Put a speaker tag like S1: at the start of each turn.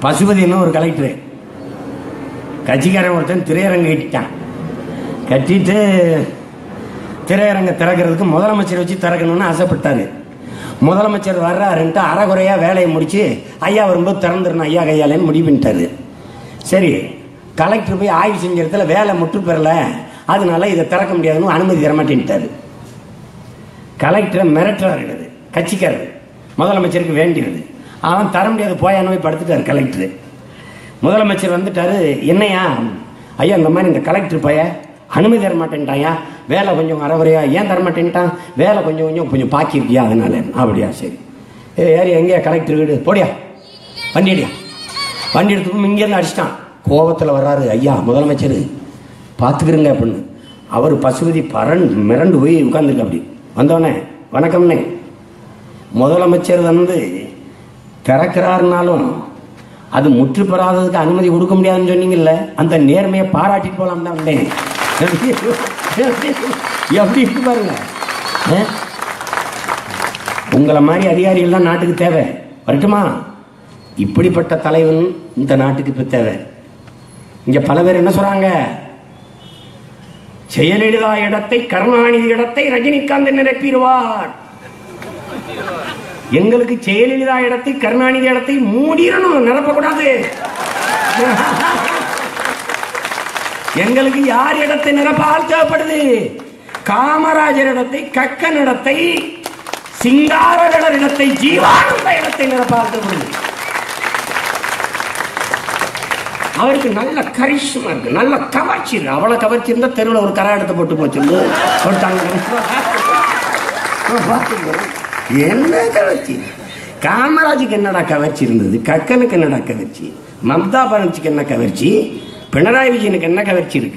S1: பசுபதினு ஒரு கலெக்டர், கட்சிக்காரன் ஒருத்தன் திரையரங்கு கட்டிட்டான். கட்டிட்டு திரையரங்க திறக்கிறதுக்கு முதலமைச்சர் வச்சு திறக்கணும்னு ஆசைப்பட்டாரு. முதலமைச்சர் வர்றாருன்ட்டு அறகுறையா வேலையை முடிச்சு ஐயா வரும்போது திறந்துடணும் ஐயா கையாலேன்னு முடிவு பண்ணிட்டாரு. சரி, கலெக்டர் போய் ஆய்வு செஞ்ச இடத்துல வேலை முற்று பெறல, அதனால இதை திறக்க முடியாதுன்னு அனுமதி தரமாட்டேன்ட்டாரு. கலெக்டரை மிரட்டுறாரு கட்சிக்காரர், முதலமைச்சருக்கு வேண்டியது. அவன் தர முடியாது போயான்னு போய் படுத்துட்டாரு கலெக்டர். முதலமைச்சர் வந்துட்டாரு, என்னையா ஐயா இந்த மாதிரி இந்த கலெக்டர் பைய அனுமதி தர மாட்டேன்ட்டாயா, வேலை கொஞ்சம் அறவரையா, ஏன் தர மாட்டேன்ட்டான், வேலை கொஞ்சம் பாக்கியிருக்கியா அதனால. அப்படியா, சரி ஏறி எங்கேயா கலெக்டர் வீடு, போடியா வண்டி அடியா. வண்டி எடுத்து இங்கேருந்து அடிச்சிட்டான். கோபத்தில் வர்றாரு, ஐயா முதலமைச்சர் பார்த்துக்கிறங்க அப்படின்னு. அவர் பசுபதி மிரண்டு போய் உட்காந்துருக்கு. அப்படி வந்தோடனே வணக்கம்னே, முதலமைச்சர் திறக்கிறாருனாலும் அது முற்று பெறாததுக்கு அனுமதி கொடுக்க முடியாதுன்னு சொன்னீங்கல்ல, அந்த நேர்மையை பாராட்டிட்டு போலாம் தான் வந்தேன். எப்படி இருக்கு பாருங்க. உங்களை மாதிரி அதிகாரிகள் தான் நாட்டுக்கு தேவை. வரட்டுமா? இப்படிப்பட்ட தலைவன் இந்த நாட்டுக்கு இப்ப தேவை. இங்க பல பேர் என்ன சொல்றாங்க, ஜெயலலிதா இடத்தை கருணாநிதி இடத்தை ரஜினிகாந்த் நிரப்பிடுவார். எங்களுக்கு ஜெயலலிதா இடத்தை கருணாநிதி இடத்தை மூடிடணும், நிரப்பக்கூடாது. எங்களுக்கு யார் இடத்தை நிரப்ப ஆள் தேவைப்படுது? காமராஜர் இடத்தை, கக்கன் இடத்தை, சிங்காரவேலர் இடத்தை, ஜீவானந்த இடத்தை நிரப்ப ஆள் தேவைப்படுது. அவருக்கு நல்ல கரிஷ்மா இருக்கு, நல்ல கவர்ச்சி இருக்கு. அவ்வளவு கவர்ச்சி இருந்தா தெருவில் ஒரு கரை எடுத்து போட்டு போச்சு. என்ன கவர்ச்சி? காமராஜுக்கு என்னடா கவர்ச்சி இருந்தது? கக்கனுக்கு என்னடா கவர்ச்சி? மம்தா பானர்ஜிக்கு என்ன கவர்ச்சி? பினராயி விஜயனுக்கு என்ன கவர்ச்சி இருக்கு?